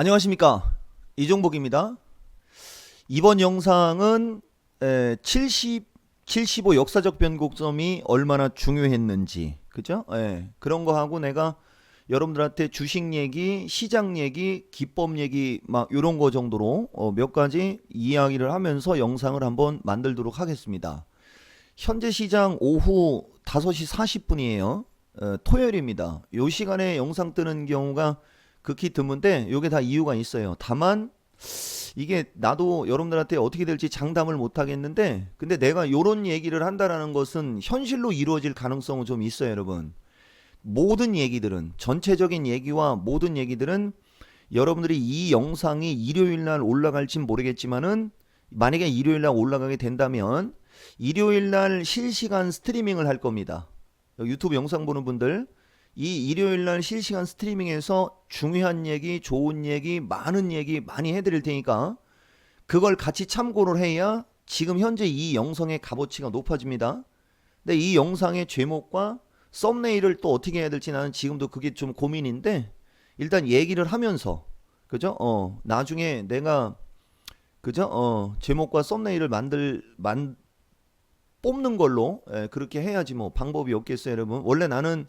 안녕하십니까, 이종복입니다. 이번 영상은 75 역사적 변곡점이 얼마나 중요했는지, 그죠? 그런 거 하고 내가 여러분들한테 주식 얘기, 시장 얘기, 기법 얘기 막 이런 거 정도로 몇 가지 이야기를 하면서 영상을 한번 만들도록 하겠습니다. 현재 시장 오후 5시 40분이에요. 토요일입니다. 요 시간에 영상 뜨는 경우가 극히 드문데 요게 다 이유가 있어요. 다만 이게 나도 여러분들한테 어떻게 될지 장담을 못 하겠는데, 근데 내가 요런 얘기를 한다라는 것은 현실로 이루어질 가능성은 좀 있어요, 여러분. 모든 얘기들은, 전체적인 얘기와 모든 얘기들은 여러분들이 이 영상이 일요일 날 올라갈진 모르겠지만은, 만약에 일요일 날 올라가게 된다면 일요일 날 실시간 스트리밍을 할 겁니다. 유튜브 영상 보는 분들, 이 일요일 날 실시간 스트리밍에서 중요한 얘기, 좋은 얘기, 많은 얘기 많이 해드릴 테니까 그걸 같이 참고를 해야 지금 현재 이 영상의 값어치가 높아집니다. 근데 이 영상의 제목과 썸네일을 또 어떻게 해야 될지 나는 지금도 그게 좀 고민인데, 일단 얘기를 하면서, 그죠? 나중에 내가, 그죠? 제목과 썸네일을 뽑는 걸로, 그렇게 해야지 뭐 방법이 없겠어요, 여러분. 원래 나는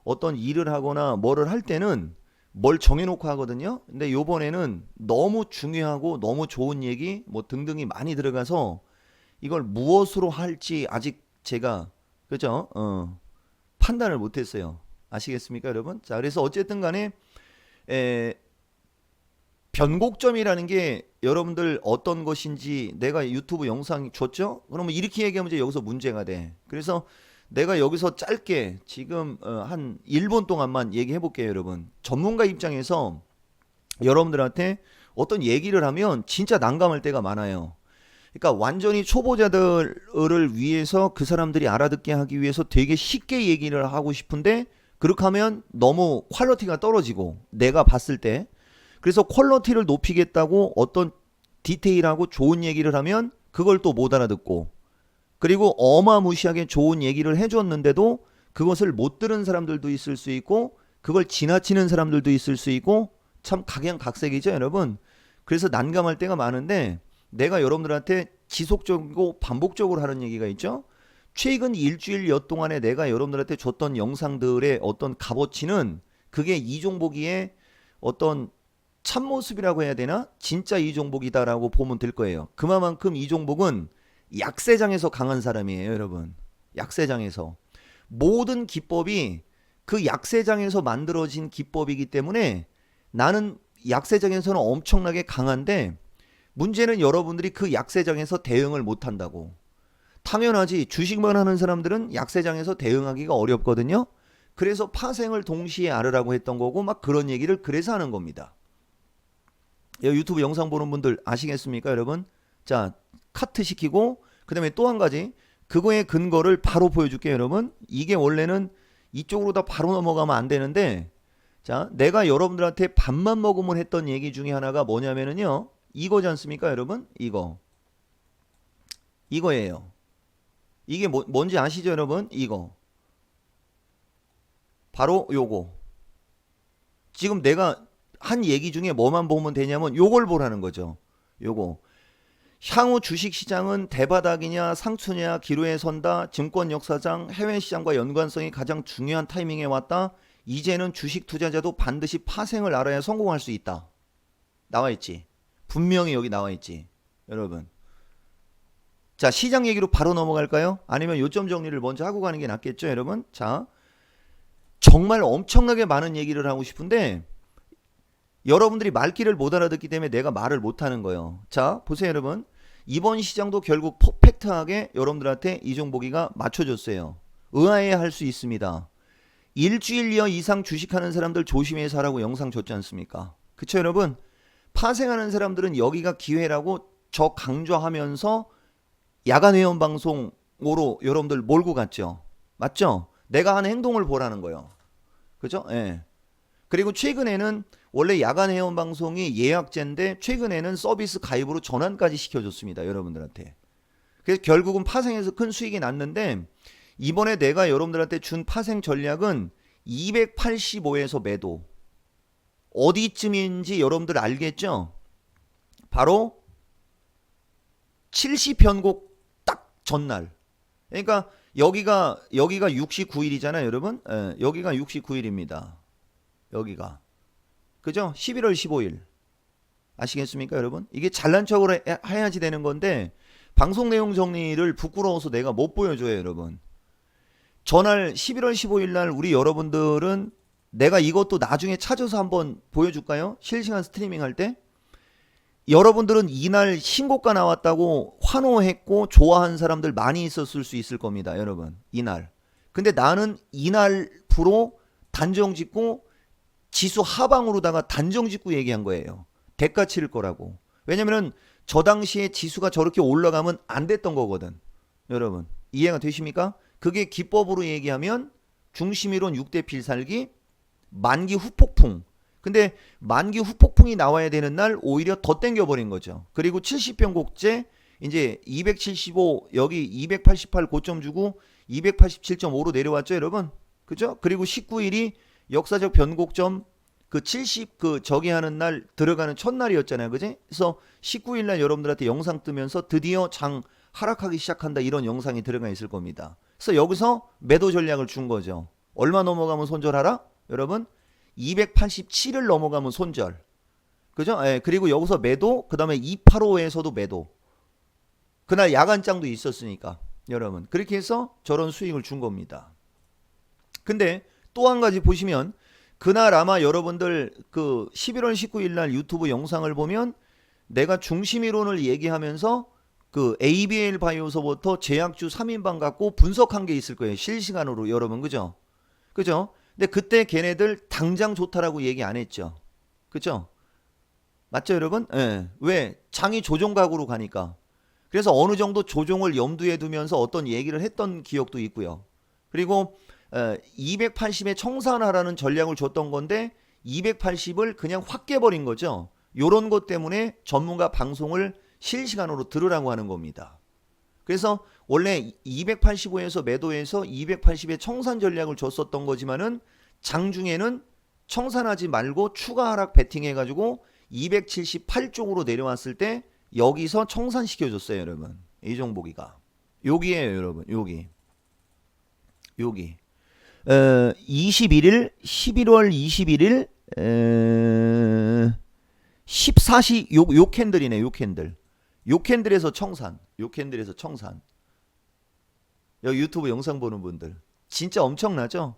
어떤 일을 하거나 뭐를 할 때는 뭘 정해놓고 하거든요. 근데 요번에는 너무 중요하고 너무 좋은 얘기 뭐 등등이 많이 들어가서 이걸 무엇으로 할지 아직 제가, 그죠? 판단을 못했어요. 아시겠습니까, 여러분? 자, 그래서 어쨌든 간에 에, 변곡점이라는 게 여러분들 어떤 것인지 내가 유튜브 영상 줬죠? 그러면 이렇게 얘기하면 이제 여기서 문제가 돼. 그래서 내가 여기서 짧게 지금 한 1분 동안만 얘기해 볼게요, 여러분. 전문가 입장에서 여러분들한테 어떤 얘기를 하면 진짜 난감할 때가 많아요. 그러니까 완전히 초보자들을 위해서 그 사람들이 알아듣게 하기 위해서 되게 쉽게 얘기를 하고 싶은데, 그렇게 하면 너무 퀄리티가 떨어지고 내가 봤을 때, 그래서 퀄리티를 높이겠다고 어떤 디테일하고 좋은 얘기를 하면 그걸 또 못 알아듣고, 그리고 어마무시하게 좋은 얘기를 해줬는데도 그것을 못 들은 사람들도 있을 수 있고 그걸 지나치는 사람들도 있을 수 있고, 참 각양각색이죠, 여러분. 그래서 난감할 때가 많은데, 내가 여러분들한테 지속적이고 반복적으로 하는 얘기가 있죠. 최근 일주일여 동안에 내가 여러분들한테 줬던 영상들의 어떤 값어치는 그게 이종복이의 어떤 참모습이라고 해야 되나? 진짜 이종복이다라고 보면 될 거예요. 그만큼 이종복은 약세장에서 강한 사람이에요, 여러분. 약세장에서. 모든 기법이 그 약세장에서 만들어진 기법이기 때문에 나는 약세장에서는 엄청나게 강한데, 문제는 여러분들이 그 약세장에서 대응을 못 한다고. 당연하지. 주식만 하는 사람들은 약세장에서 대응하기가 어렵거든요. 그래서 파생을 동시에 알으라고 했던 거고 막 그런 얘기를 그래서 하는 겁니다. 유튜브 영상 보는 분들 아시겠습니까, 여러분? 자, 카트 시키고 그다음에 또 한 가지, 그거의 근거를 바로 보여줄게요, 여러분. 이게 원래는 이쪽으로 다 바로 넘어가면 안 되는데, 자, 내가 여러분들한테 밥만 먹으면 했던 얘기 중에 하나가 뭐냐면은요, 이거지 않습니까, 여러분? 이거예요. 이게 뭔지 아시죠, 여러분? 이거 바로 요거. 지금 내가 한 얘기 중에 뭐만 보면 되냐면 요걸 보라는 거죠. 요거. 향후 주식시장은 대바닥이냐 상추냐 기로에 선다. 증권 역사상 해외시장과 연관성이 가장 중요한 타이밍에 왔다. 이제는 주식 투자자도 반드시 파생을 알아야 성공할 수 있다. 나와있지. 분명히 여기 나와있지, 여러분. 자, 시장 얘기로 바로 넘어갈까요? 아니면 요점 정리를 먼저 하고 가는 게 낫겠죠, 여러분? 자, 정말 엄청나게 많은 얘기를 하고 싶은데 여러분들이 말귀를 못 알아듣기 때문에 내가 말을 못 하는 거예요. 자, 보세요, 여러분. 이번 시장도 결국 퍼펙트하게 여러분들한테 이종복이가 맞춰줬어요. 의아해야 할 수 있습니다. 일주일여 이상 주식하는 사람들 조심해서 하라고 영상 줬지 않습니까? 그쵸, 여러분? 파생하는 사람들은 여기가 기회라고 저 강조하면서 야간 회원 방송으로 여러분들 몰고 갔죠. 맞죠? 내가 하는 행동을 보라는 거예요. 그죠? 예. 그리고 최근에는 원래 야간 회원 방송이 예약제인데 최근에는 서비스 가입으로 전환까지 시켜줬습니다, 여러분들한테. 그래서 결국은 파생에서 큰 수익이 났는데, 이번에 내가 여러분들한테 준 파생 전략은 285에서 매도, 어디쯤인지 여러분들 알겠죠? 바로 70편곡 딱 전날. 그러니까 여기가 69일이잖아요, 여러분. 예, 여기가 69일입니다. 여기가. 그죠? 11월 15일. 아시겠습니까, 여러분? 이게 잘난 척을 해야지 되는 건데 방송 내용 정리를 부끄러워서 내가 못 보여줘요, 여러분. 전날 11월 15일 날 우리 여러분들은 내가 이것도 나중에 찾아서 한번 보여줄까요? 실시간 스트리밍 할 때. 여러분들은 이날 신고가 나왔다고 환호했고 좋아한 사람들 많이 있었을 수 있을 겁니다, 여러분. 이날. 근데 나는 이날 프로 단정 짓고 지수 하방으로다가 단정 짓고 얘기한 거예요. 대가 치를 거라고. 왜냐면은 저 당시에 지수가 저렇게 올라가면 안 됐던 거거든. 여러분, 이해가 되십니까? 그게 기법으로 얘기하면 중심이론 6대 필살기, 만기 후폭풍. 근데 만기 후폭풍이 나와야 되는 날 오히려 더 땡겨버린 거죠. 그리고 70평 곡제 이제 275 여기 288 고점 주고 287.5로 내려왔죠, 여러분. 그죠? 그리고 19일이 역사적 변곡점 그 70 그 저기 하는 날 들어가는 첫날이었잖아요, 그지? 그래서 19일 날 여러분들한테 영상 뜨면서 드디어 장 하락하기 시작한다 이런 영상이 들어가 있을 겁니다. 그래서 여기서 매도 전략을 준 거죠. 얼마 넘어가면 손절하라? 여러분 287을 넘어가면 손절. 그죠? 예, 그리고 여기서 매도, 그 다음에 285에서도 매도. 그날 야간장도 있었으니까. 여러분. 그렇게 해서 저런 수익을 준 겁니다. 근데 또 한 가지 보시면, 그날 아마 여러분들 그 11월 19일 날 유튜브 영상을 보면 내가 중심이론을 얘기하면서 그 ABL 바이오서부터 제약주 3인방 갖고 분석한 게 있을 거예요. 실시간으로 여러분. 그죠? 그죠? 근데 그때 걔네들 당장 좋다라고 얘기 안 했죠. 그죠? 맞죠, 여러분? 예. 왜? 장이 조정각으로 가니까. 그래서 어느 정도 조정을 염두에 두면서 어떤 얘기를 했던 기억도 있고요. 그리고 280에 청산하라는 전략을 줬던 건데 280을 그냥 확 깨버린 거죠. 요런 것 때문에 전문가 방송을 실시간으로 들으라고 하는 겁니다. 그래서 원래 285에서 매도해서 280에 청산 전략을 줬었던 거지만은 장중에는 청산하지 말고 추가 하락 베팅해가지고 278 쪽으로 내려왔을 때 여기서 청산시켜줬어요, 여러분. 이종복이가. 여기에요, 여러분. 여기. 21일, 11월 21일, 14시, 요 캔들이네, 요 캔들. 요 캔들에서 청산. 여기 유튜브 영상 보는 분들. 진짜 엄청나죠?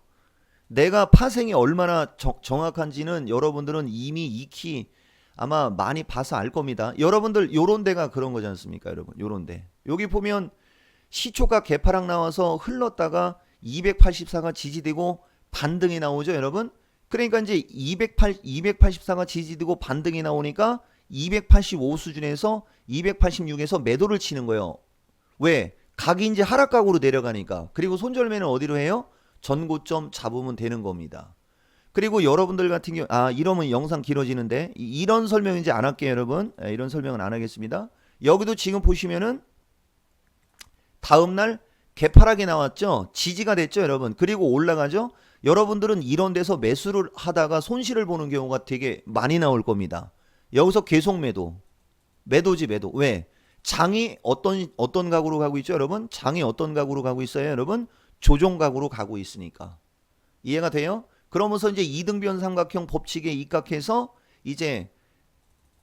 내가 파생이 얼마나 정확한지는 여러분들은 이미 익히 아마 많이 봐서 알 겁니다. 여러분들 요런 데가 그런 거지 않습니까, 여러분? 요런 데. 여기 보면 시초가 개파락 나와서 흘렀다가 284가 지지되고 반등이 나오죠, 여러분? 그러니까 이제 284가 지지되고 반등이 나오니까 285 수준에서 286에서 매도를 치는 거예요. 왜? 각이 이제 하락각으로 내려가니까. 그리고 손절매는 어디로 해요? 전고점 잡으면 되는 겁니다. 그리고 여러분들 같은 경우 이러면 영상 길어지는데 이런 설명 이제 안 할게요, 여러분. 이런 설명은 안 하겠습니다. 여기도 지금 보시면은 다음날 개파락이 나왔죠. 지지가 됐죠, 여러분. 그리고 올라가죠. 여러분들은 이런 데서 매수를 하다가 손실을 보는 경우가 되게 많이 나올 겁니다. 여기서 계속 매도지 매도. 왜? 장이 어떤 각으로 가고 있죠, 여러분? 장이 어떤 각으로 가고 있어요, 여러분? 조종각으로 가고 있으니까. 이해가 돼요? 그러면서 이제 이등변 삼각형 법칙에 입각해서 이제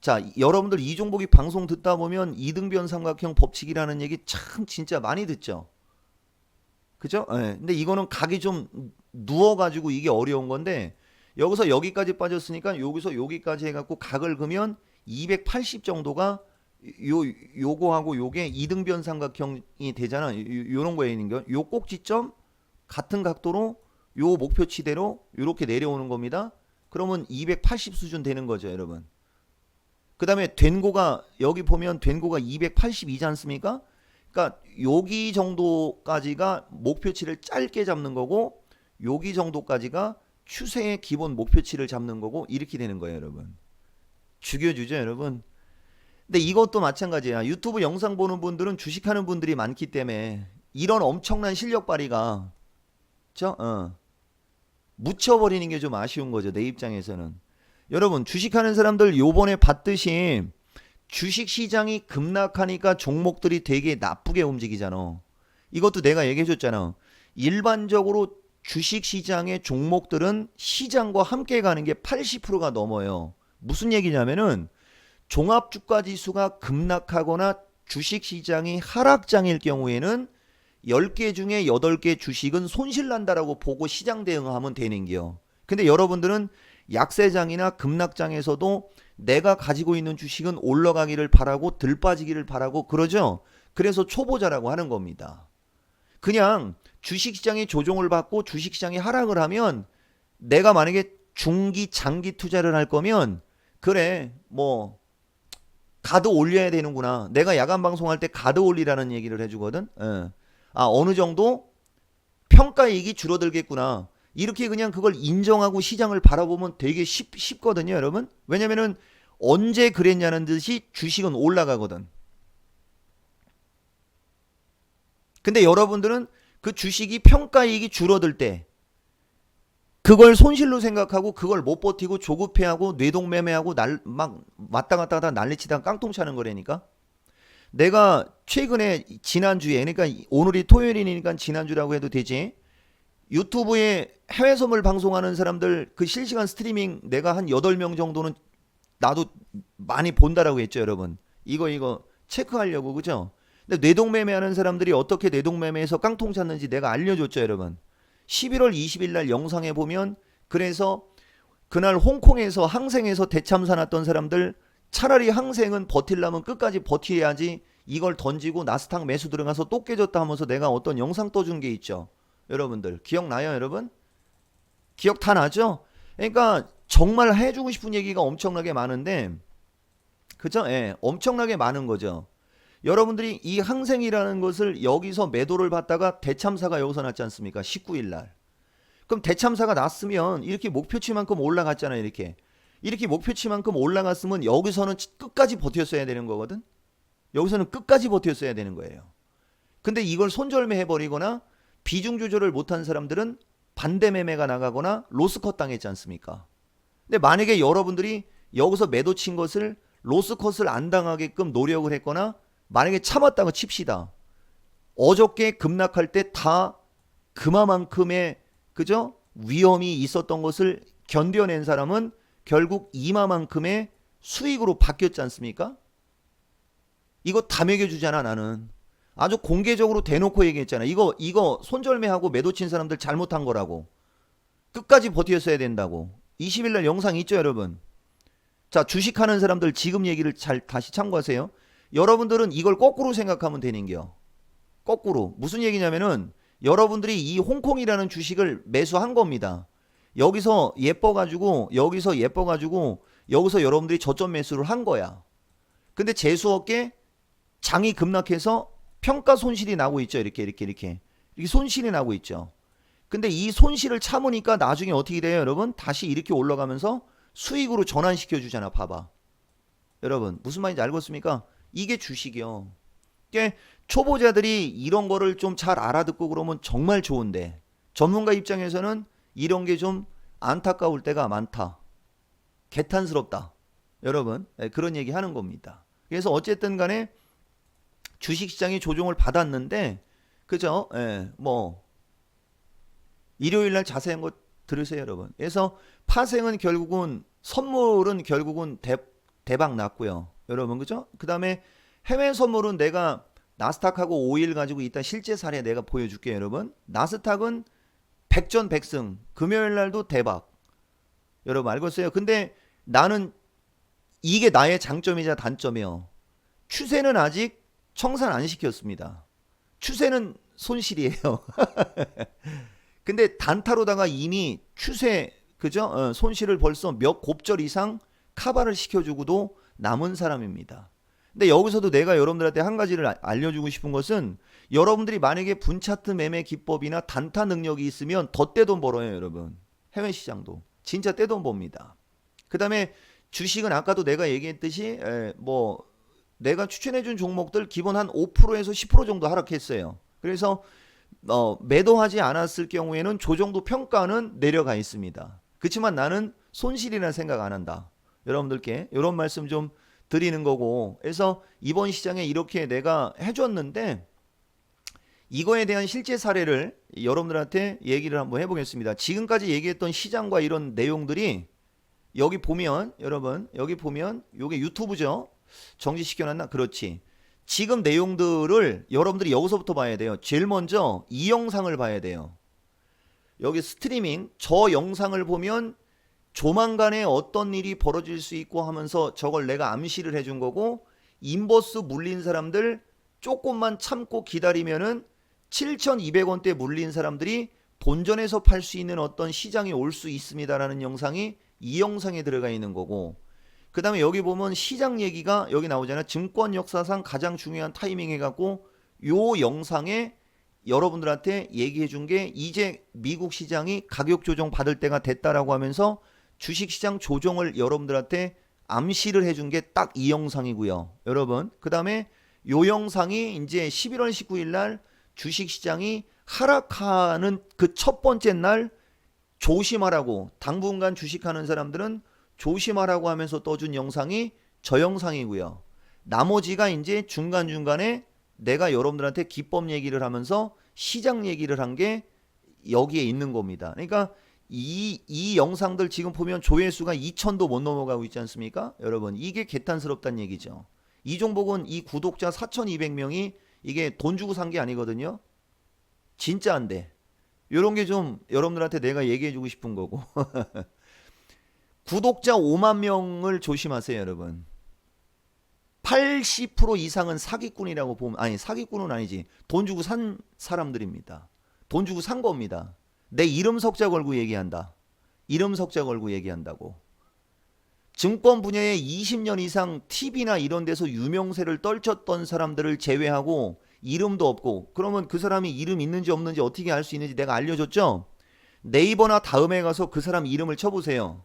자, 여러분들 이종복이 방송 듣다 보면 이등변 삼각형 법칙이라는 얘기 참 진짜 많이 듣죠. 그죠? 네. 근데 이거는 각이 좀 누워가지고 이게 어려운 건데 여기서 여기까지 빠졌으니까 여기서 여기까지 해갖고 각을 그면 280 정도가 요거하고 요게 이등변 삼각형이 되잖아. 요런 거에 있는 거. 요 꼭지점 같은 각도로 요 목표치대로 이렇게 내려오는 겁니다. 그러면 280 수준 되는 거죠, 여러분. 그 다음에 된고가 여기 보면 된고가 282지 않습니까? 그러니까 여기 정도까지가 목표치를 짧게 잡는 거고 여기 정도까지가 추세의 기본 목표치를 잡는 거고 이렇게 되는 거예요, 여러분. 죽여주죠, 여러분. 근데 이것도 마찬가지야. 유튜브 영상 보는 분들은 주식하는 분들이 많기 때문에 이런 엄청난 실력 발휘가 묻혀버리는 게 좀 아쉬운 거죠, 내 입장에서는. 여러분 주식하는 사람들 요번에 봤듯이 주식 시장이 급락하니까 종목들이 되게 나쁘게 움직이잖아. 이것도 내가 얘기해 줬잖아. 일반적으로 주식 시장의 종목들은 시장과 함께 가는 게 80%가 넘어요. 무슨 얘기냐면은 종합주가 지수가 급락하거나 주식 시장이 하락장일 경우에는 10개 중에 8개 주식은 손실 난다라고 보고 시장 대응하면 되는 게요. 근데 여러분들은 약세장이나 급락장에서도 내가 가지고 있는 주식은 올라가기를 바라고 들 빠지기를 바라고 그러죠. 그래서 초보자라고 하는 겁니다. 그냥 주식시장이 조정을 받고 주식시장이 하락을 하면 내가 만약에 중기 장기 투자를 할 거면 그래 뭐 가드 올려야 되는구나. 내가 야간 방송할 때 가드 올리라는 얘기를 해주거든. 예. 아 어느 정도 평가이익이 줄어들겠구나. 이렇게 그냥 그걸 인정하고 시장을 바라보면 되게 쉽거든요, 여러분. 왜냐면은 언제 그랬냐는 듯이 주식은 올라가거든. 근데 여러분들은 그 주식이 평가이익이 줄어들 때 그걸 손실로 생각하고 그걸 못 버티고 조급해하고 뇌동매매하고 막 왔다 갔다 하다 난리치다가 깡통 차는 거라니까. 내가 최근에 지난주에 그러니까 오늘이 토요일이니까 지난주라고 해도 되지. 유튜브에 해외 선물 방송하는 사람들 그 실시간 스트리밍 내가 한 8명 정도는 나도 많이 본다라고 했죠, 여러분. 이거 체크하려고 그죠? 근데 뇌동매매 하는 사람들이 어떻게 뇌동매매해서 깡통 찼는지 내가 알려줬죠, 여러분. 11월 20일 날 영상에 보면 그래서 그날 홍콩에서 항생에서 대참사 났던 사람들 차라리 항생은 버틸라면 끝까지 버텨야지 이걸 던지고 나스닥 매수 들어가서 또 깨졌다 하면서 내가 어떤 영상 떠준 게 있죠. 여러분들 기억나요, 여러분? 기억 다 나죠? 그러니까 정말 해주고 싶은 얘기가 엄청나게 많은데 그죠? 예, 엄청나게 많은 거죠. 여러분들이 이 항생이라는 것을 여기서 매도를 받다가 대참사가 여기서 났지 않습니까? 19일 날. 그럼 대참사가 났으면 이렇게 목표치만큼 올라갔잖아요. 이렇게 목표치만큼 올라갔으면 여기서는 끝까지 버텼어야 되는 거거든. 여기서는 끝까지 버텼어야 되는 거예요. 근데 이걸 손절매 해버리거나 비중 조절을 못한 사람들은 반대 매매가 나가거나 로스컷 당했지 않습니까? 근데 만약에 여러분들이 여기서 매도 친 것을 로스컷을 안 당하게끔 노력을 했거나 만약에 참았다고 칩시다. 어저께 급락할 때 다 그마만큼의 그죠? 위험이 있었던 것을 견뎌낸 사람은 결국 이마만큼의 수익으로 바뀌었지 않습니까? 이거 다 매겨주잖아 나는. 아주 공개적으로 대놓고 얘기했잖아. 이거 손절매하고 매도 친 사람들 잘못한 거라고. 끝까지 버텼어야 된다고. 20일 날 영상 있죠, 여러분. 자, 주식하는 사람들 지금 얘기를 잘 다시 참고하세요. 여러분들은 이걸 거꾸로 생각하면 되는겨. 거꾸로. 무슨 얘기냐면은 여러분들이 이 홍콩이라는 주식을 매수한 겁니다. 여기서 예뻐가지고 여기서 여러분들이 저점 매수를 한 거야. 근데 재수없게 장이 급락해서 평가 손실이 나고 있죠. 이렇게 손실이 나고 있죠. 근데 이 손실을 참으니까 나중에 어떻게 돼요, 여러분? 다시 이렇게 올라가면서 수익으로 전환시켜 주잖아. 봐봐. 여러분, 무슨 말인지 알겠습니까? 이게 주식이요. 그러니까 초보자들이 이런 거를 좀 잘 알아듣고 그러면 정말 좋은데 전문가 입장에서는 이런 게 좀 안타까울 때가 많다. 개탄스럽다. 여러분, 그런 얘기 하는 겁니다. 그래서 어쨌든 간에 주식시장이 조정을 받았는데 그죠? 뭐 일요일 날 자세한 거 들으세요, 여러분. 그래서 파생은 결국은 선물은 결국은 대박 났고요. 여러분, 그죠? 그 다음에 해외 선물은 내가 나스닥하고 5일 가지고 이따 실제 사례 내가 보여줄게요, 여러분. 나스닥은 백전백승. 금요일 날도 대박. 여러분 알겠어요? 근데 나는 이게 나의 장점이자 단점이요. 추세는 아직 청산 안 시켰습니다. 추세는 손실이에요. 근데 단타로다가 이미 추세 그죠? 손실을 벌써 몇 곱절 이상 카바를 시켜주고도 남은 사람입니다. 근데 여기서도 내가 여러분들한테 한 가지를 알려주고 싶은 것은 여러분들이 만약에 분차트 매매 기법이나 단타 능력이 있으면 더 떼돈 벌어요, 여러분. 해외 시장도 진짜 떼돈 법니다. 그 다음에 주식은 아까도 내가 얘기했듯이 뭐 내가 추천해준 종목들 기본 한 5%에서 10% 정도 하락했어요. 그래서 매도하지 않았을 경우에는 조정도 평가는 내려가 있습니다. 그렇지만 나는 손실이라 생각 안 한다. 여러분들께 이런 말씀 좀 드리는 거고, 그래서 이번 시장에 이렇게 내가 해줬는데 이거에 대한 실제 사례를 여러분들한테 얘기를 한번 해보겠습니다. 지금까지 얘기했던 시장과 이런 내용들이 여기 보면, 여러분 여기 보면 요게 유튜브죠. 정지시켜놨나? 그렇지. 지금 내용들을 여러분들이 여기서부터 봐야 돼요. 제일 먼저 이 영상을 봐야 돼요. 여기 스트리밍 저 영상을 보면 조만간에 어떤 일이 벌어질 수 있고 하면서 저걸 내가 암시를 해준 거고, 인버스 물린 사람들 조금만 참고 기다리면은 7,200원대 물린 사람들이 본전에서 팔 수 있는 어떤 시장이 올 수 있습니다라는 영상이 이 영상에 들어가 있는 거고, 그 다음에 여기 보면 시장 얘기가 여기 나오잖아요. 증권 역사상 가장 중요한 타이밍 해갖고 요 영상에 여러분들한테 얘기해 준 게 이제 미국 시장이 가격 조정 받을 때가 됐다라고 하면서 주식시장 조정을 여러분들한테 암시를 해준 게 딱 이 영상이고요. 여러분 그 다음에 요 영상이 이제 11월 19일 날 주식시장이 하락하는 그 첫 번째 날 조심하라고, 당분간 주식하는 사람들은 조심하라고 하면서 떠준 영상이 저 영상이고요. 나머지가 이제 중간중간에 내가 여러분들한테 기법 얘기를 하면서 시장 얘기를 한 게 여기에 있는 겁니다. 그러니까 이 영상들 지금 보면 조회수가 2,000도 못 넘어가고 있지 않습니까? 여러분 이게 개탄스럽다는 얘기죠. 이 종목은 이 구독자 4,200명이 이게 돈 주고 산 게 아니거든요. 진짜 안 돼. 요런 게 좀 여러분들한테 내가 얘기해 주고 싶은 거고. 구독자 5만 명을 조심하세요, 여러분. 80% 이상은 사기꾼이라고 보면, 아니 사기꾼은 아니지, 돈 주고 산 사람들입니다. 돈 주고 산 겁니다. 내 이름 석자 걸고 얘기한다. 이름 석자 걸고 얘기한다고. 증권 분야에 20년 이상 TV나 이런 데서 유명세를 떨쳤던 사람들을 제외하고 이름도 없고, 그러면 그 사람이 이름 있는지 없는지 어떻게 알 수 있는지 내가 알려줬죠. 네이버나 다음에 가서 그 사람 이름을 쳐보세요.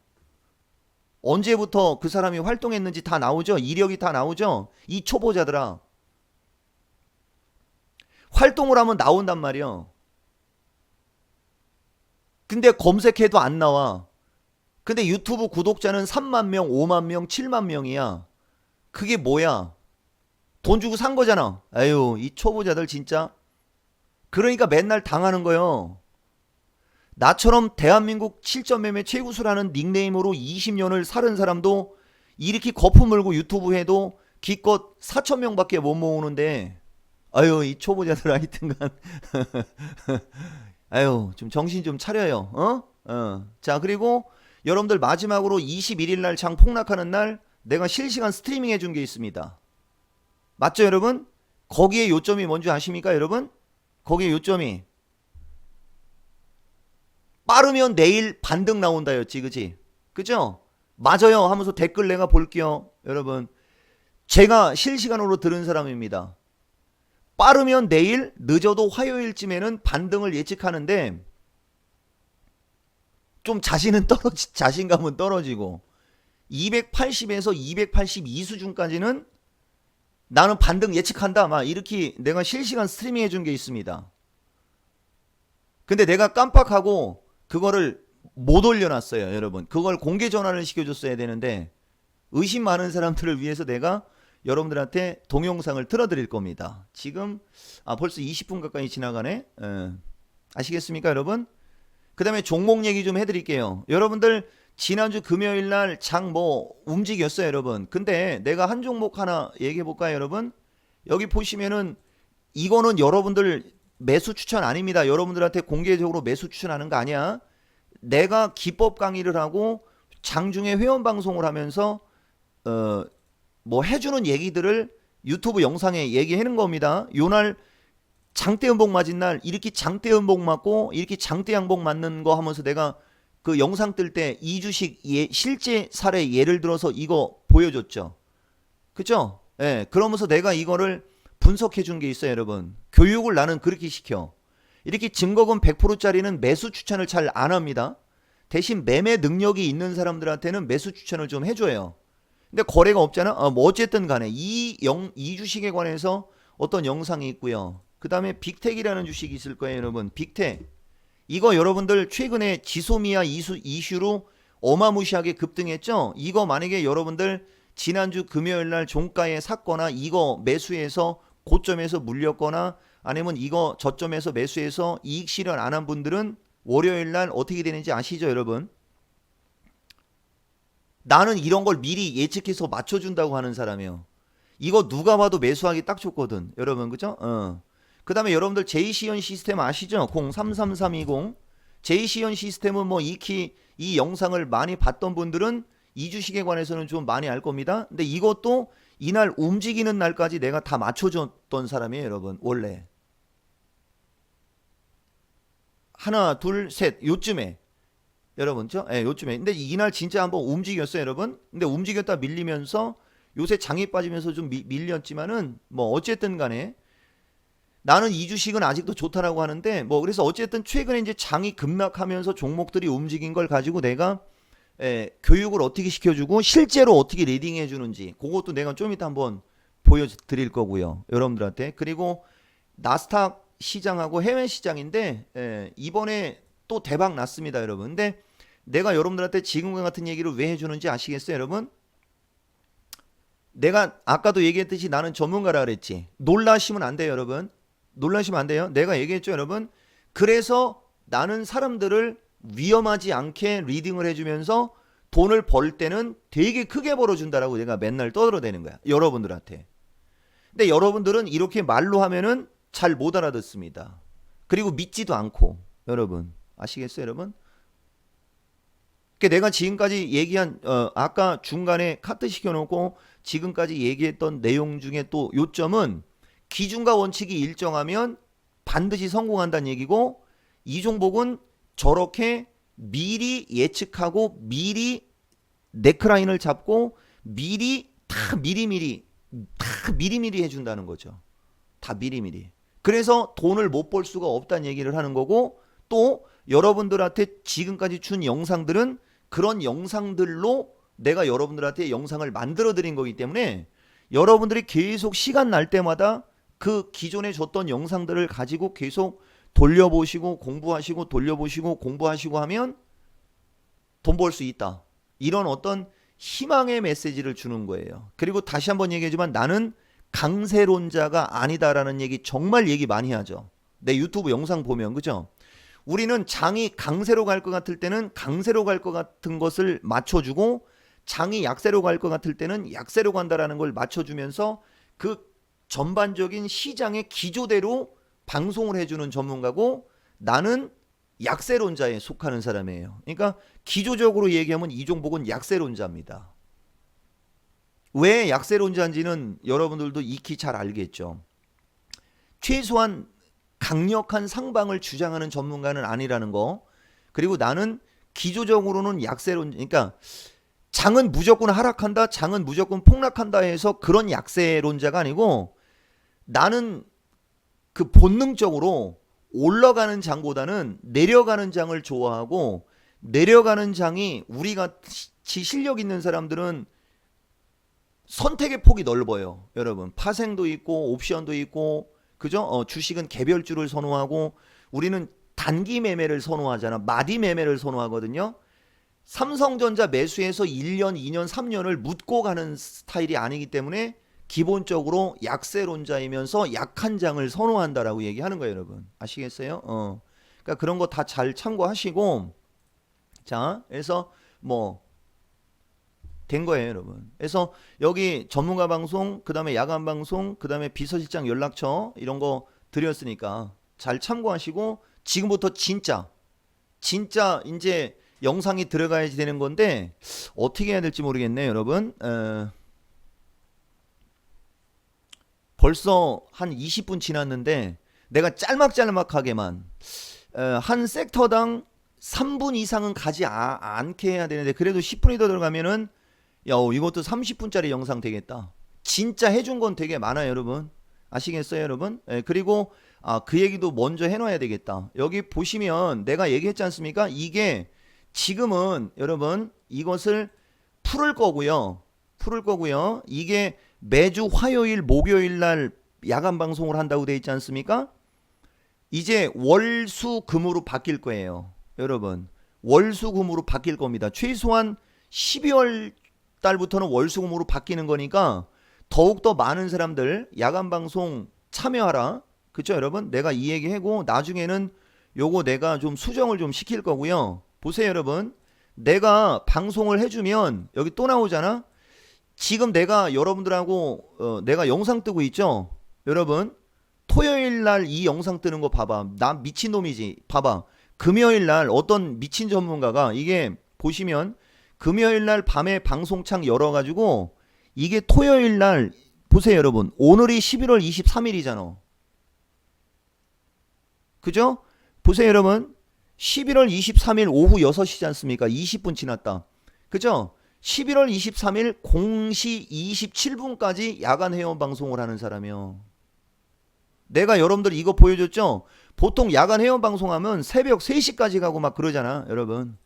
언제부터 그 사람이 활동했는지 다 나오죠. 이력이 다 나오죠. 이 초보자들아, 활동을 하면 나온단 말이야. 근데 검색해도 안 나와. 근데 유튜브 구독자는 3만 명, 5만 명, 7만 명이야. 그게 뭐야? 돈 주고 산 거잖아. 아유, 이 초보자들 진짜. 그러니까 맨날 당하는 거요. 나처럼 대한민국 7점 매매 최구수라는 닉네임으로 20년을 살은 사람도 이렇게 거품 물고 유튜브 해도 기껏 4,000명밖에 못 모으는데, 아유, 이 초보자들 하여튼간. 아유, 좀 정신 좀 차려요. 자, 그리고 여러분들 마지막으로 21일 날 장 폭락하는 날 내가 실시간 스트리밍 해준 게 있습니다. 맞죠, 여러분? 거기에 요점이 뭔지 아십니까, 여러분? 거기에 요점이 빠르면 내일 반등 나온다였지, 그치? 그죠? 맞아요 하면서 댓글 내가 볼게요. 여러분, 제가 실시간으로 들은 사람입니다. 빠르면 내일, 늦어도 화요일쯤에는 반등을 예측하는데 좀 자신감은 떨어지고 280에서 282 수준까지는 나는 반등 예측한다, 막 이렇게 내가 실시간 스트리밍 해준 게 있습니다. 근데 내가 깜빡하고 그거를 못 올려놨어요, 여러분. 그걸 공개 전환을 시켜줬어야 되는데, 의심 많은 사람들을 위해서 내가 여러분들한테 동영상을 틀어드릴 겁니다. 지금 벌써 20분 가까이 지나가네. 아시겠습니까, 여러분? 그 다음에 종목 얘기 좀 해드릴게요. 여러분들 지난주 금요일 날 장 뭐 움직였어요, 여러분. 근데 내가 한 종목 하나 얘기해 볼까요, 여러분? 여기 보시면은 이거는 여러분들 매수 추천 아닙니다. 여러분들한테 공개적으로 매수 추천하는 거 아니야. 내가 기법 강의를 하고 장중에 회원 방송을 하면서 뭐 해주는 얘기들을 유튜브 영상에 얘기하는 겁니다. 요날 장대 음봉 맞은 날 이렇게 장대 음봉 맞고 이렇게 장대 양봉 맞는 거 하면서 내가 그 영상 뜰 때 이 주식 실제 사례 예를 들어서 이거 보여줬죠. 그죠? 예, 그러면서 내가 이거를 분석해 준 게 있어요, 여러분. 교육을 나는 그렇게 시켜. 이렇게 증거금 100%짜리는 매수 추천을 잘 안 합니다. 대신 매매 능력이 있는 사람들한테는 매수 추천을 좀 해줘요. 근데 거래가 없잖아. 뭐 어쨌든 간에 이 주식에 관해서 어떤 영상이 있고요. 그 다음에 빅텍이라는 주식이 있을 거예요, 여러분. 빅텍. 이거 여러분들 최근에 지소미아 이슈로 어마무시하게 급등했죠. 이거 만약에 여러분들 지난주 금요일 날 종가에 샀거나 이거 매수해서 고점에서 물렸거나 아니면 이거 저점에서 매수해서 이익 실현 안 한 분들은 월요일 날 어떻게 되는지 아시죠, 여러분? 나는 이런 걸 미리 예측해서 맞춰준다고 하는 사람이에요. 이거 누가 봐도 매수하기 딱 좋거든, 여러분, 그죠? 그 다음에 여러분들 제이시연 시스템 아시죠? 033320 제이시연 시스템은 뭐 익히 이 영상을 많이 봤던 분들은 이 주식에 관해서는 좀 많이 알 겁니다. 근데 이것도 이날 움직이는 날까지 내가 다 맞춰줬던 사람이에요, 여러분. 원래 하나 둘 셋 요쯤에 여러분 요쯤에. 근데 이날 진짜 한번 움직였어요, 여러분. 근데 움직였다 밀리면서 요새 장이 빠지면서 좀 밀렸지만은 뭐 어쨌든 간에 나는 이 주식은 아직도 좋다라고 하는데 뭐 그래서 어쨌든 최근에 이제 장이 급락하면서 종목들이 움직인 걸 가지고 내가 교육을 어떻게 시켜주고 실제로 어떻게 리딩해 주는지 그것도 내가 좀 이따 한번 보여드릴 거고요, 여러분들한테. 그리고 나스닥 시장하고 해외 시장인데 이번에 또 대박 났습니다, 여러분. 근데 내가 여러분들한테 지금과 같은 얘기를 왜 해주는지 아시겠어요, 여러분? 내가 아까도 얘기했듯이 나는 전문가라 그랬지. 놀라시면 안 돼요, 여러분. 놀라시면 안 돼요. 내가 얘기했죠, 여러분. 그래서 나는 사람들을 위험하지 않게 리딩을 해주면서 돈을 벌 때는 되게 크게 벌어준다라고 내가 맨날 떠들어대는 거야, 여러분들한테. 근데 여러분들은 이렇게 말로 하면은 잘 못 알아듣습니다. 그리고 믿지도 않고, 여러분. 아시겠어요, 여러분? 내가 지금까지 얘기한 아까 중간에 카트 시켜놓고 지금까지 얘기했던 내용 중에 또 요점은 기준과 원칙이 일정하면 반드시 성공한다는 얘기고, 이 종목은 저렇게 미리 예측하고 미리 네크라인을 잡고 미리 다 미리미리 해준다는 거죠. 다 미리미리. 그래서 돈을 못 벌 수가 없다는 얘기를 하는 거고, 또 여러분들한테 지금까지 준 영상들은 그런 영상들로 내가 여러분들한테 영상을 만들어 드린 거기 때문에 여러분들이 계속 시간 날 때마다 그 기존에 줬던 영상들을 가지고 계속 돌려보시고 공부하시고 돌려보시고 공부하시고 하면 돈 벌 수 있다. 이런 어떤 희망의 메시지를 주는 거예요. 그리고 다시 한번 얘기하지만 나는 강세론자가 아니다라는 얘기 정말 얘기 많이 하죠. 내 유튜브 영상 보면, 그죠? 우리는 장이 강세로 갈 것 같을 때는 강세로 갈 것 같은 것을 맞춰주고, 장이 약세로 갈 것 같을 때는 약세로 간다라는 걸 맞춰주면서 그 전반적인 시장의 기조대로 방송을 해주는 전문가고, 나는 약세론자에 속하는 사람이에요. 그러니까 기조적으로 얘기하면 이 종목은 약세론자입니다. 왜 약세론자인지는 여러분들도 익히 잘 알겠죠. 최소한 강력한 상방을 주장하는 전문가는 아니라는 거. 그리고 나는 기조적으로는 약세론자, 그러니까 장은 무조건 하락한다, 장은 무조건 폭락한다 해서 그런 약세론자가 아니고, 나는 그 본능적으로 올라가는 장보다는 내려가는 장을 좋아하고, 내려가는 장이 우리 같이 실력 있는 사람들은 선택의 폭이 넓어요, 여러분. 파생도 있고 옵션도 있고, 그죠? 주식은 개별주를 선호하고, 우리는 단기 매매를 선호하잖아. 마디 매매를 선호하거든요. 삼성전자 매수해서 1년, 2년, 3년을 묻고 가는 스타일이 아니기 때문에 기본적으로 약세론자이면서 약한 장을 선호한다라고 얘기하는 거예요, 여러분. 아시겠어요? 그러니까 그런 거 다 잘 참고하시고, 자, 그래서 뭐 된 거예요, 여러분. 그래서 여기 전문가 방송, 그 다음에 야간 방송, 그 다음에 비서실장 연락처 이런 거 드렸으니까 잘 참고하시고, 지금부터 진짜 이제 영상이 들어가야지 되는 건데 어떻게 해야 될지 모르겠네요, 여러분. 벌써 한 20분 지났는데 내가 짤막짤막하게만 한 섹터당 3분 이상은 가지 않게 해야 되는데, 그래도 10분이 더 들어가면은 야, 이것도 30분짜리 영상 되겠다. 진짜 해준 건 되게 많아요, 여러분. 아시겠어요, 여러분? 그리고 그 얘기도 먼저 해놔야 되겠다. 여기 보시면 내가 얘기했지 않습니까? 이게 지금은 여러분 이것을 풀을 거고요. 이게 매주 화요일, 목요일 날 야간 방송을 한다고 돼 있지 않습니까? 이제 월, 수, 금으로 바뀔 거예요, 여러분. 월수금으로 바뀔 겁니다. 최소한 12월 달부터는 월수금으로 바뀌는 거니까 더욱더 많은 사람들 야간 방송 참여하라. 그쵸 여러분? 내가 이 얘기 하고 나중에는 요거 내가 좀 수정을 좀 시킬 거고요. 보세요 여러분. 내가 방송을 해주면 여기 또 나오잖아. 지금 내가 여러분들하고 내가 영상 뜨고 있죠. 여러분 토요일 날 이 영상 뜨는 거 봐봐. 나 미친놈이지. 봐봐. 금요일 날 어떤 미친 전문가가 이게 보시면 금요일 날 밤에 방송창 열어가지고 이게 토요일 날 보세요 여러분. 오늘이 11월 23일이잖아. 그죠? 보세요 여러분. 11월 23일 오후 6시지 않습니까? 20분 지났다. 그죠? 11월 23일 0시 27분까지 야간 회원 방송을 하는 사람이요. 내가 여러분들 이거 보여줬죠? 보통 야간 회원 방송하면 새벽 3시까지 가고 막 그러잖아 여러분.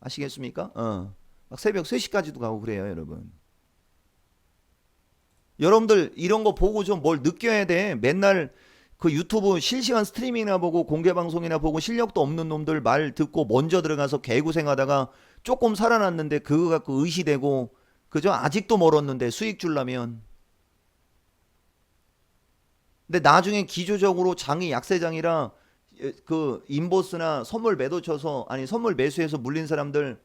아시겠습니까? 막 새벽 3시까지도 가고 그래요 여러분. 여러분들 이런 거 보고 좀 뭘 느껴야 돼. 맨날 그 유튜브 실시간 스트리밍이나 보고 공개 방송이나 보고 실력도 없는 놈들 말 듣고 먼저 들어가서 개구생하다가 조금 살아났는데 그거 갖고 의시되고 그죠? 아직도 멀었는데 수익 줄라면. 근데 나중에 기조적으로 장이 약세장이라 그 인보스나 선물 매도 쳐서 아니 선물 매수해서 물린 사람들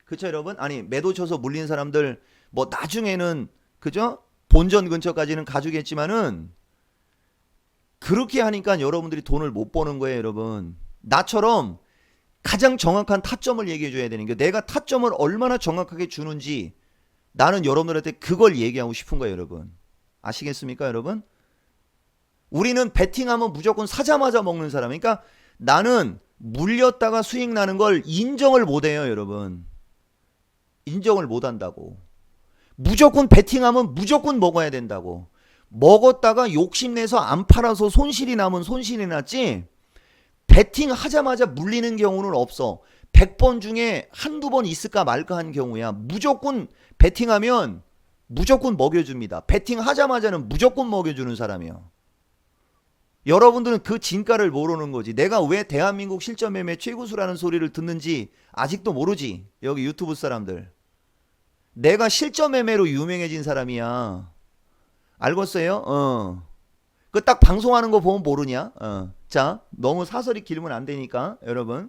그쵸 여러분? 아니 매도 쳐서 물린 사람들 뭐 나중에는 그죠? 본전 근처까지는 가주겠지만은 그렇게 하니까 여러분들이 돈을 못 버는 거예요 여러분. 나처럼 가장 정확한 타점을 얘기해 줘야 되는 게 내가 타점을 얼마나 정확하게 주는지 나는 여러분들한테 그걸 얘기하고 싶은 거예요 여러분. 아시겠습니까 여러분? 우리는 베팅하면 무조건 사자마자 먹는 사람. 그러니까 나는 물렸다가 수익 나는 걸 인정을 못 해요 여러분. 인정을 못 한다고. 무조건 베팅하면 무조건 먹어야 된다고. 먹었다가 욕심내서 안 팔아서 손실이 나면 손실이 났지 베팅 하자마자 물리는 경우는 없어. 100번 중에 한두 번 있을까 말까 한 경우야. 무조건 베팅하면 무조건 먹여줍니다. 베팅 하자마자는 무조건 먹여주는 사람이야. 여러분들은 그 진가를 모르는 거지. 내가 왜 대한민국 실전매매 최고수라는 소리를 듣는지 아직도 모르지. 여기 유튜브 사람들. 내가 실전매매로 유명해진 사람이야. 알겠어요? 그 딱 방송하는 거 보면 모르냐? 자, 너무 사설이 길면 안 되니까 여러분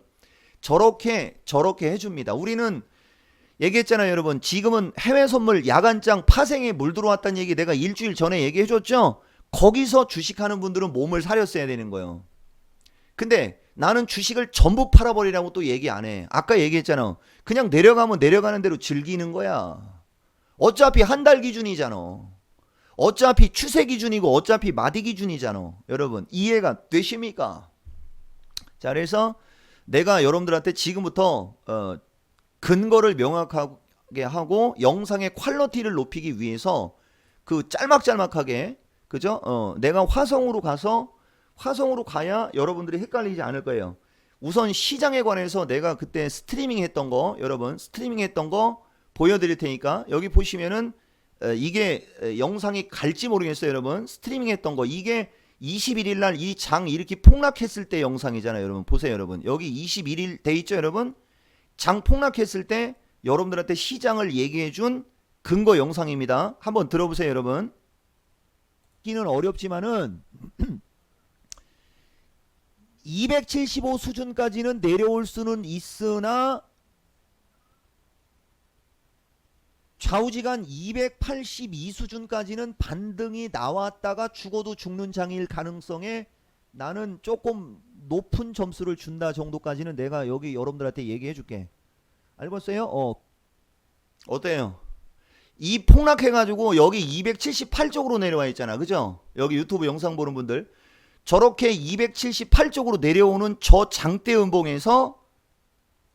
저렇게 해줍니다. 우리는 얘기했잖아요 여러분. 지금은 해외 선물 야간장 파생에 물 들어왔다는 얘기 내가 일주일 전에 얘기해줬죠. 거기서 주식하는 분들은 몸을 사렸어야 되는 거예요. 근데 나는 주식을 전부 팔아버리라고 또 얘기 안 해. 아까 얘기했잖아. 그냥 내려가면 내려가는 대로 즐기는 거야. 어차피 한 달 기준이잖아. 어차피 추세 기준이고 어차피 마디 기준이잖아. 여러분 이해가 되십니까? 자 그래서 내가 여러분들한테 지금부터 근거를 명확하게 하고 영상의 퀄리티를 높이기 위해서 그 짤막짤막하게 그죠? 내가 화성으로 가야 여러분들이 헷갈리지 않을 거예요. 우선 시장에 관해서 내가 그때 스트리밍 했던 거 여러분 스트리밍 했던 거 보여드릴 테니까 여기 보시면은 이게 영상이 갈지 모르겠어요 여러분. 스트리밍 했던 거 이게 21일 날 이 장 이렇게 폭락했을 때 영상이잖아요 여러분. 보세요 여러분. 여기 21일 돼 있죠 여러분. 장 폭락했을 때 여러분들한테 시장을 얘기해 준 근거 영상입니다. 한번 들어보세요 여러분. 기는 어렵지만은 275 수준까지는 내려올 수는 있으나 좌우지간 282 수준까지는 반등이 나왔다가 죽어도 죽는 장일 가능성에 나는 조금 높은 점수를 준다 정도까지는 내가 여기 여러분들한테 얘기해 줄게. 알겠어요? 어때요? 이 폭락해가지고 여기 278쪽으로 내려와 있잖아. 그죠? 여기 유튜브 영상 보는 분들. 저렇게 278쪽으로 내려오는 저 장대 음봉에서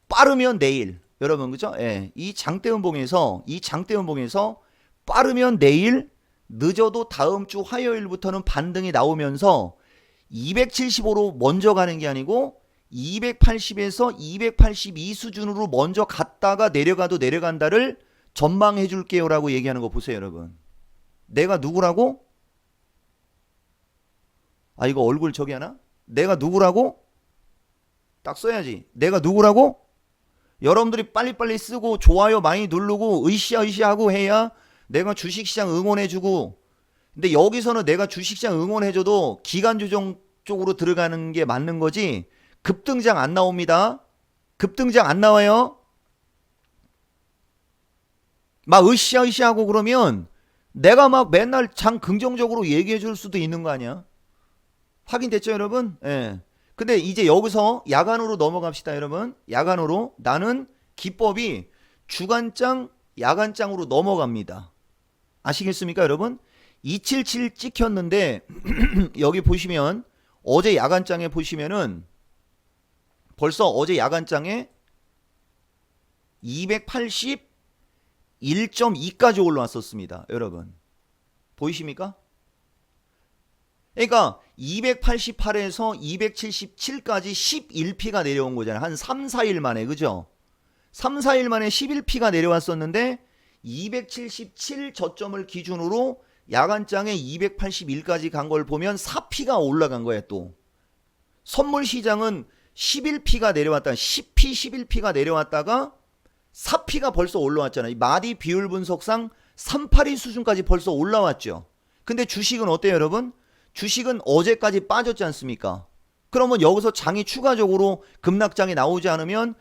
빠르면 내일. 여러분, 그죠? 예. 이 장대 음봉에서 빠르면 내일, 늦어도 다음 주 화요일부터는 반등이 나오면서 275로 먼저 가는 게 아니고 280에서 282 수준으로 먼저 갔다가 내려가도 내려간다를 전망해 줄게요 라고 얘기하는 거 보세요 여러분. 내가 누구라고? 아 이거 얼굴 저기 하나? 내가 누구라고? 딱 써야지. 내가 누구라고? 여러분들이 빨리빨리 쓰고 좋아요 많이 누르고 으쌰으쌰하고 해야 내가 주식시장 응원해주고. 근데 여기서는 내가 주식시장 응원해줘도 기간조정 쪽으로 들어가는 게 맞는 거지 급등장 안 나옵니다. 급등장 안 나와요. 막 으쌰으쌰하고 그러면 내가 막 맨날 장 긍정적으로 얘기해 줄 수도 있는 거 아니야. 확인됐죠 여러분? 예. 근데 이제 여기서 야간으로 넘어갑시다 여러분. 야간으로 나는 기법이 주간장 야간장으로 넘어갑니다. 아시겠습니까 여러분? 277 찍혔는데 여기 보시면 어제 야간장에 보시면은 벌써 어제 야간장에 281.2까지 올라왔었습니다 여러분. 보이십니까? 그러니까 288에서 277까지 11피가 내려온 거잖아요. 한 3, 4일 만에. 그죠? 3, 4일 만에 11피가 내려왔었는데 277 저점을 기준으로 야간장에 281까지 간 걸 보면 4피가 올라간 거예요 또. 선물 시장은 11피가 내려왔다가 10피, 11피가 내려왔다가 4피가 벌써 올라왔잖아요. 마디 비율 분석상 382 수준까지 벌써 올라왔죠. 근데 주식은 어때요 여러분? 주식은 어제까지 빠졌지 않습니까? 그러면 여기서 장이 추가적으로 급락장이 나오지 않으면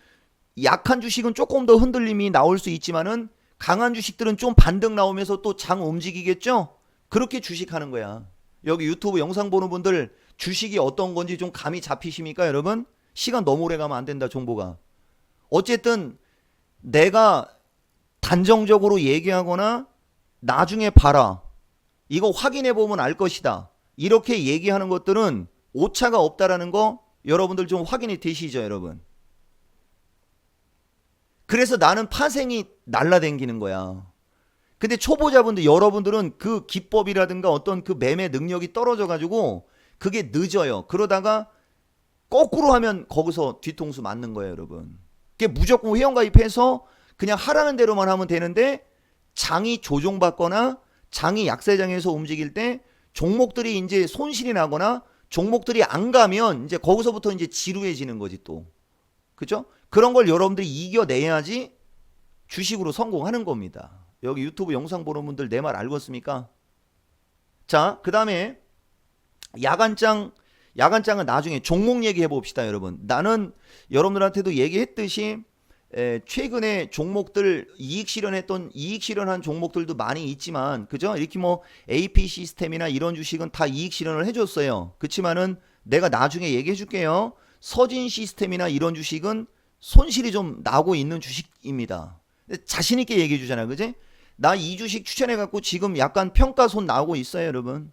약한 주식은 조금 더 흔들림이 나올 수 있지만은 강한 주식들은 좀 반등 나오면서 또 장 움직이겠죠? 그렇게 주식하는 거야. 여기 유튜브 영상 보는 분들 주식이 어떤 건지 좀 감이 잡히십니까 여러분? 시간 너무 오래 가면 안 된다 정보가. 어쨌든 내가 단정적으로 얘기하거나 나중에 봐라. 이거 확인해 보면 알 것이다. 이렇게 얘기하는 것들은 오차가 없다라는 거 여러분들 좀 확인이 되시죠 여러분. 그래서 나는 파생이 날라댕기는 거야. 근데 초보자분들 여러분들은 그 기법이라든가 어떤 그 매매 능력이 떨어져 가지고 그게 늦어요. 그러다가 거꾸로 하면 거기서 뒤통수 맞는 거예요 여러분. 그게 무조건 회원가입해서 그냥 하라는 대로만 하면 되는데 장이 조종받거나 장이 약세장에서 움직일 때 종목들이 이제 손실이 나거나 종목들이 안 가면 이제 거기서부터 이제 지루해지는 거지 또. 그죠? 그런 걸 여러분들이 이겨내야지 주식으로 성공하는 겁니다. 여기 유튜브 영상 보는 분들 내 말 알겠습니까? 자, 그 다음에 야간장은 나중에 종목 얘기해 봅시다 여러분. 나는 여러분들한테도 얘기했듯이 최근에 종목들 이익 실현한 종목들도 많이 있지만 그죠? 이렇게 뭐 AP 시스템이나 이런 주식은 다 이익 실현을 해줬어요. 그렇지만은 내가 나중에 얘기해 줄게요. 서진 시스템이나 이런 주식은 손실이 좀 나고 있는 주식입니다. 자신 있게 얘기해 주잖아, 그지? 나 이 주식 추천해 갖고 지금 약간 평가손 나오고 있어요, 여러분.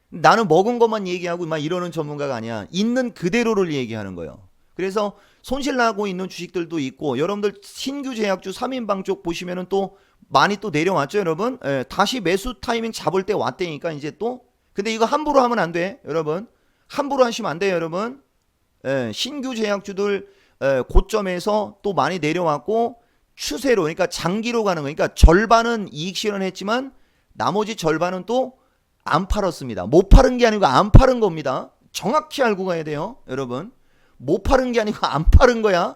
나는 먹은 것만 얘기하고 막 이러는 전문가가 아니야. 있는 그대로를 얘기하는 거예요. 그래서 손실 나고 있는 주식들도 있고 여러분들 신규 제약주 3인방 쪽 보시면은 또 많이 또 내려왔죠 여러분. 다시 매수 타이밍 잡을 때 왔다니까 이제 또. 근데 이거 함부로 하면 안 돼 여러분. 함부로 하시면 안 돼요 여러분. 신규 제약주들 고점에서 또 많이 내려왔고 추세로 그러니까 장기로 가는 거. 그러니까 절반은 이익 실현했지만 나머지 절반은 또 안 팔았습니다. 못 팔은 게 아니고 안 팔은 겁니다. 정확히 알고 가야 돼요 여러분. 못 파는 게 아니고 안 파는 거야.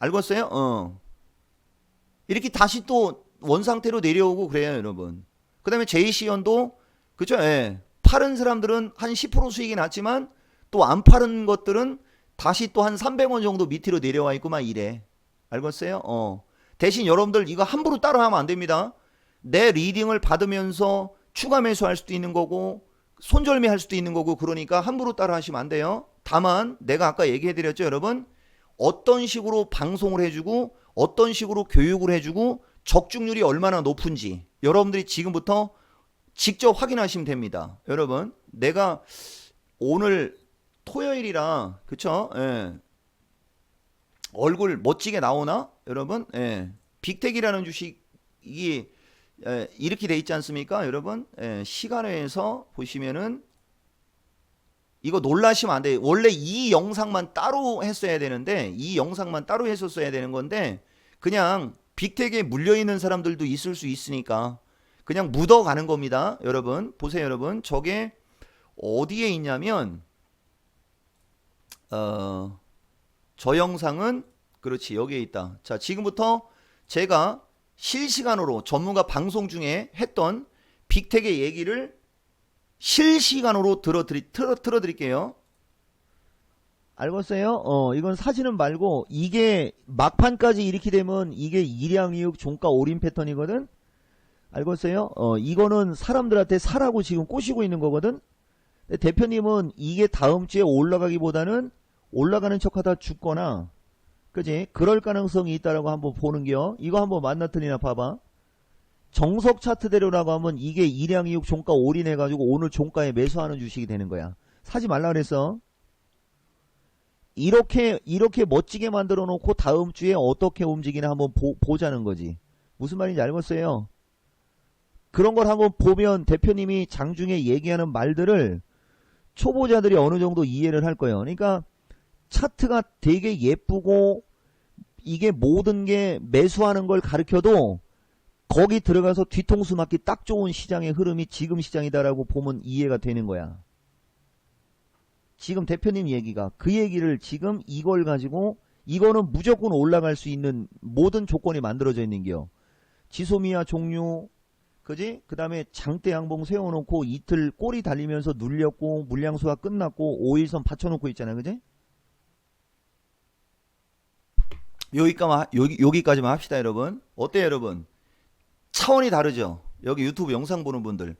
알겠어요? 이렇게 다시 또 원상태로 내려오고 그래요, 여러분. 그 다음에 JC연도, 그죠? 파는 사람들은 한 10% 수익이 났지만 또 안 파는 것들은 다시 또 한 300원 정도 밑으로 내려와 있고 막 이래. 알겠어요? 대신 여러분들 이거 함부로 따라하면 안 됩니다. 내 리딩을 받으면서 추가 매수할 수도 있는 거고 손절매 할 수도 있는 거고 그러니까 함부로 따라 하시면 안 돼요. 다만 내가 아까 얘기해 드렸죠 여러분. 어떤 식으로 방송을 해주고 어떤 식으로 교육을 해주고 적중률이 얼마나 높은지 여러분들이 지금부터 직접 확인하시면 됩니다. 여러분 내가 오늘 토요일이라 그쵸? 얼굴 멋지게 나오나? 여러분 빅텍이라는 주식이 이렇게 돼 있지 않습니까 여러분? 시간에서 보시면은 이거 놀라시면 안 돼요. 원래 이 영상만 따로 했어야 되는데 이 영상만 따로 했었어야 되는 건데 그냥 빅텍에 물려있는 사람들도 있을 수 있으니까 그냥 묻어가는 겁니다. 여러분 보세요 여러분. 저게 어디에 있냐면 저 영상은 그렇지 여기에 있다. 자, 지금부터 제가 실시간으로 전문가 방송 중에 했던 빅텍의 얘기를 실시간으로 틀어드릴게요. 알겠어요? 이건 사진은 말고 이게 막판까지 이렇게 되면 이게 일양이육 종가 올인 패턴이거든? 알겠어요? 이거는 사람들한테 사라고 지금 꼬시고 있는 거거든? 근데 대표님은 이게 다음 주에 올라가기보다는 올라가는 척 하다 죽거나, 그지? 그럴 가능성이 있다라고 한번 보는겨. 이거 한번 만나더니나 봐봐. 정석 차트대로라고 하면 이게 일양이육 종가 올인해가지고 오늘 종가에 매수하는 주식이 되는 거야. 사지 말라 그랬어. 이렇게 멋지게 만들어 놓고 다음 주에 어떻게 움직이나 한번 보자는 거지. 무슨 말인지 알겠어요? 그런 걸 한번 보면 대표님이 장중에 얘기하는 말들을 초보자들이 어느 정도 이해를 할 거예요. 그러니까 차트가 되게 예쁘고 이게 모든 게 매수하는 걸 가르쳐도 거기 들어가서 뒤통수 맞기 딱 좋은 시장의 흐름이 지금 시장이다라고 보면 이해가 되는 거야. 지금 대표님 얘기가 그 얘기를 지금 이걸 가지고 이거는 무조건 올라갈 수 있는 모든 조건이 만들어져 있는겨. 지소미아 종류, 그지? 그 다음에 장대 양봉 세워놓고 이틀 꼬리 달리면서 눌렸고 물량수가 끝났고 5일선 받쳐놓고 있잖아, 그지? 여기까지만 합시다, 여러분. 어때요, 여러분? 차원이 다르죠? 여기 유튜브 영상 보는 분들.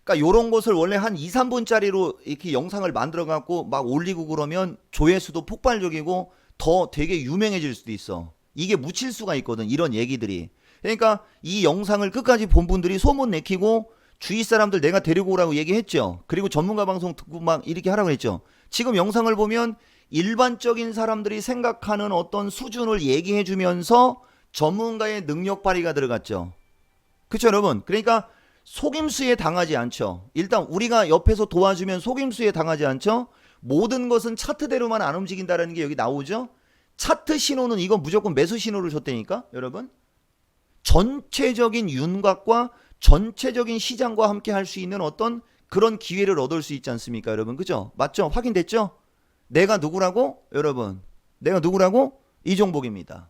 그러니까 요런 것을 원래 한 2, 3분짜리로 이렇게 영상을 만들어 갖고 막 올리고 그러면 조회수도 폭발적이고 더 되게 유명해질 수도 있어. 이게 묻힐 수가 있거든, 이런 얘기들이. 그러니까 이 영상을 끝까지 본 분들이 소문 내키고 주위 사람들 내가 데리고 오라고 얘기했죠. 그리고 전문가 방송 듣고 막 이렇게 하라고 했죠. 지금 영상을 보면 일반적인 사람들이 생각하는 어떤 수준을 얘기해 주면서 전문가의 능력 발휘가 들어갔죠. 그렇죠, 여러분? 그러니까 속임수에 당하지 않죠. 일단 우리가 옆에서 도와주면 속임수에 당하지 않죠. 모든 것은 차트대로만 안 움직인다는 게 여기 나오죠. 차트 신호는 이건 무조건 매수 신호를 줬다니까, 여러분. 전체적인 윤곽과 전체적인 시장과 함께 할 수 있는 어떤 그런 기회를 얻을 수 있지 않습니까, 여러분? 그죠? 맞죠? 확인됐죠? 내가 누구라고? 여러분, 내가 누구라고? 이종복입니다.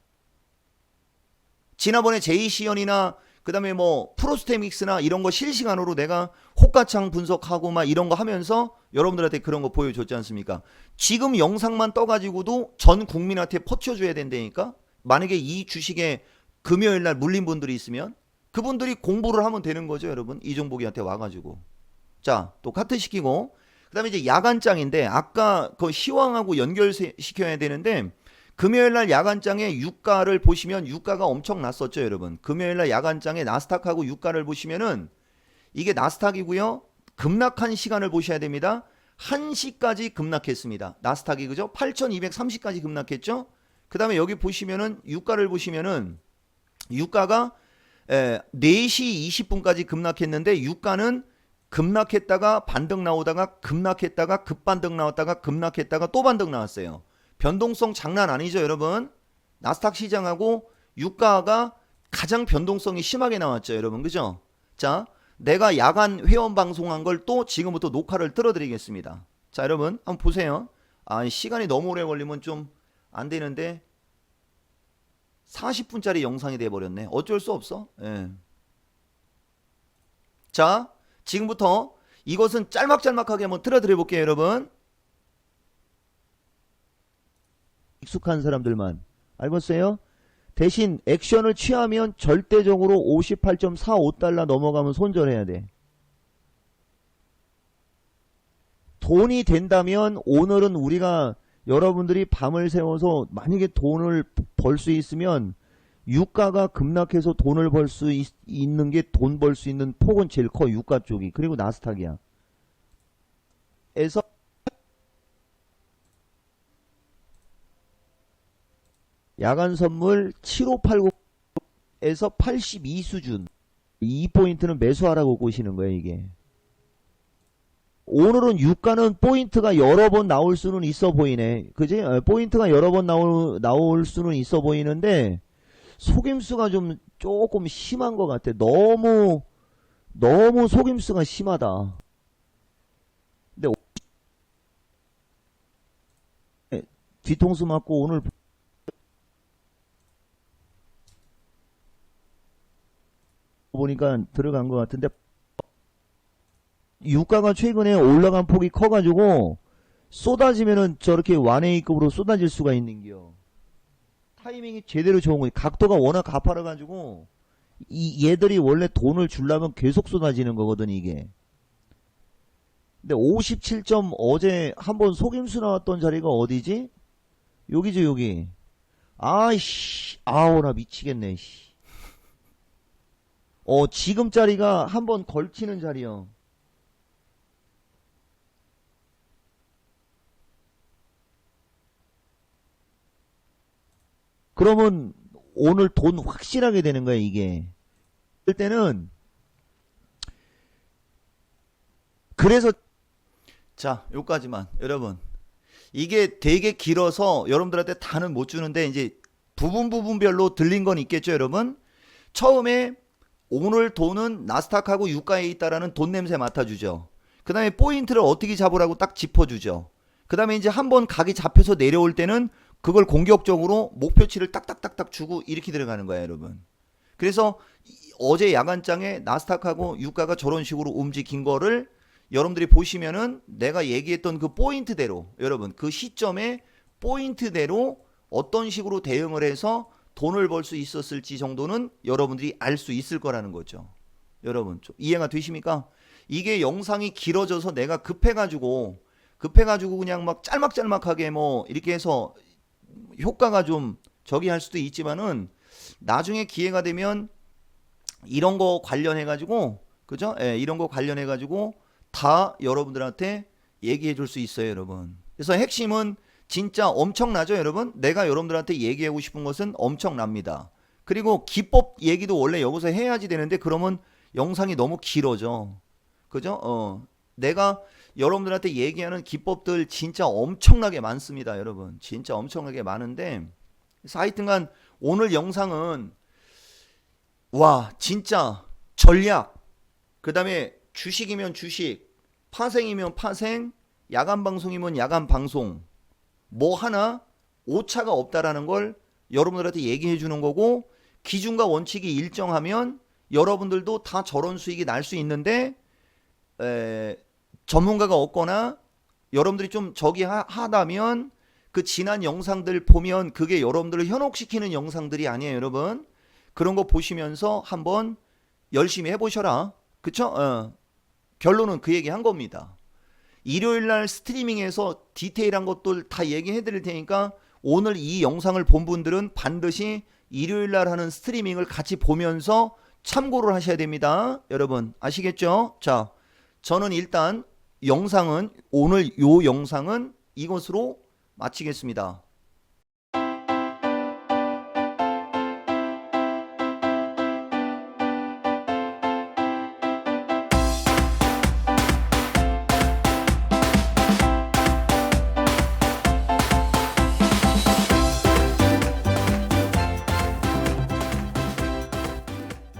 지난번에 제이시연이나 그 다음에 뭐 프로스테믹스나 이런 거 실시간으로 내가 호가창 분석하고 막 이런 거 하면서 여러분들한테 그런 거 보여줬지 않습니까? 지금 영상만 떠가지고도 전 국민한테 퍼쳐줘야 된다니까? 만약에 이 주식에 금요일날 물린 분들이 있으면 그분들이 공부를 하면 되는 거죠, 여러분. 이종복이한테 와가지고. 자, 또 카트시키고 그 다음에 이제 야간장인데 아까 그 시황하고 연결시켜야 되는데 금요일날 야간장의 유가를 보시면 유가가 엄청 났었죠, 여러분. 금요일날 야간장의 나스닥하고 유가를 보시면은 이게 나스닥이고요. 급락한 시간을 보셔야 됩니다. 1시까지 급락했습니다. 나스닥이, 그죠? 8230까지 급락했죠? 그 다음에 여기 보시면은 유가를 보시면은 유가가 4시 20분까지 급락했는데 유가는 급락했다가 반등 나오다가 급락했다가 급반등 나왔다가 급락했다가 또 반등 나왔어요. 변동성 장난 아니죠, 여러분. 나스닥 시장하고 유가가 가장 변동성이 심하게 나왔죠, 여러분. 그죠? 자, 내가 야간 회원 방송한 걸 또 지금부터 녹화를 틀어드리겠습니다. 자, 여러분 한번 보세요. 아, 시간이 너무 오래 걸리면 좀 안 되는데 40분짜리 영상이 돼버렸네. 어쩔 수 없어. 예. 자, 지금부터 이것은 짤막짤막하게 한번 틀어드려 볼게요, 여러분. 익숙한 사람들만. 알겠어요? 대신 액션을 취하면 절대적으로 58.45달러 넘어가면 손절해야 돼. 돈이 된다면 오늘은 우리가 여러분들이 밤을 새워서 만약에 돈을 벌 수 있으면 유가가 급락해서 돈을 벌 수 있는 게 돈 벌 수 있는 폭은 제일 커. 유가 쪽이. 그리고 나스닥이야. 에서 야간 선물 7589에서 82 수준. 이 포인트는 매수하라고 보시는 거예요, 이게. 오늘은 유가는 포인트가 여러 번 나올 수는 있어 보이네. 그지? 포인트가 여러 번 나올 수는 있어 보이는데 속임수가 좀 조금 심한 것 같아. 너무 속임수가 심하다. 근데 뒤통수 맞고 오늘 보니까 들어간 것 같은데, 유가가 최근에 올라간 폭이 커가지고 쏟아지면은 저렇게 1A급으로 쏟아질 수가 있는겨. 타이밍이 제대로 좋은 거지. 각도가 워낙 가파라가지고 이 얘들이 원래 돈을 주려면 계속 쏟아지는 거거든 이게. 근데 57점 어제 한번 속임수 나왔던 자리가 어디지? 여기죠 여기. 아이씨, 아우 나 미치겠네. 씨. 지금 자리가 한번 걸치는 자리요. 그러면 오늘 돈 확실하게 되는 거야 이게. 그럴 때는 그래서 자, 요까지만 여러분. 이게 되게 길어서 여러분들한테 다는 못 주는데 이제 부분별로 들린 건 있겠죠, 여러분? 처음에 오늘 돈은 나스닥하고 유가에 있다라는 돈 냄새 맡아주죠. 그 다음에 포인트를 어떻게 잡으라고 딱 짚어주죠. 그 다음에 이제 한번 각이 잡혀서 내려올 때는 그걸 공격적으로 목표치를 딱딱딱딱 주고 이렇게 들어가는 거야, 여러분. 그래서 어제 야간장에 나스닥하고 유가가 저런 식으로 움직인 거를 여러분들이 보시면은 내가 얘기했던 그 포인트대로 여러분 그 시점에 포인트대로 어떤 식으로 대응을 해서 돈을 벌 수 있었을지 정도는 여러분들이 알 수 있을 거라는 거죠. 여러분 좀 이해가 되십니까? 이게 영상이 길어져서 내가 급해가지고 그냥 막 짤막짤막하게 뭐 이렇게 해서 효과가 좀 저기 할 수도 있지만은 나중에 기회가 되면 이런 거 관련해 가지고 그죠? 예, 이런 거 관련해 가지고 다 여러분들한테 얘기해 줄 수 있어요, 여러분. 그래서 핵심은 진짜 엄청나죠, 여러분? 내가 여러분들한테 얘기하고 싶은 것은 엄청납니다. 그리고 기법 얘기도 원래 여기서 해야지 되는데 그러면 영상이 너무 길어져. 그죠? 내가 여러분들한테 얘기하는 기법들 진짜 엄청나게 많습니다, 여러분. 진짜 엄청나게 많은데 하여튼간 오늘 영상은 와, 진짜 전략, 그 다음에 주식이면 주식, 파생이면 파생, 야간 방송이면 야간 방송, 뭐 하나 오차가 없다라는 걸 여러분들한테 얘기해 주는 거고, 기준과 원칙이 일정하면 여러분들도 다 저런 수익이 날 수 있는데 전문가가 없거나 여러분들이 좀 저기 하다면 그 지난 영상들 보면 그게 여러분들을 현혹시키는 영상들이 아니에요, 여러분. 그런 거 보시면서 한번 열심히 해보셔라. 그쵸? 결론은 그 얘기 한 겁니다. 일요일날 스트리밍에서 디테일한 것들 다 얘기해 드릴 테니까 오늘 이 영상을 본 분들은 반드시 일요일날 하는 스트리밍을 같이 보면서 참고를 하셔야 됩니다. 여러분 아시겠죠? 자, 저는 일단 오늘 요 영상은 이것으로 마치겠습니다.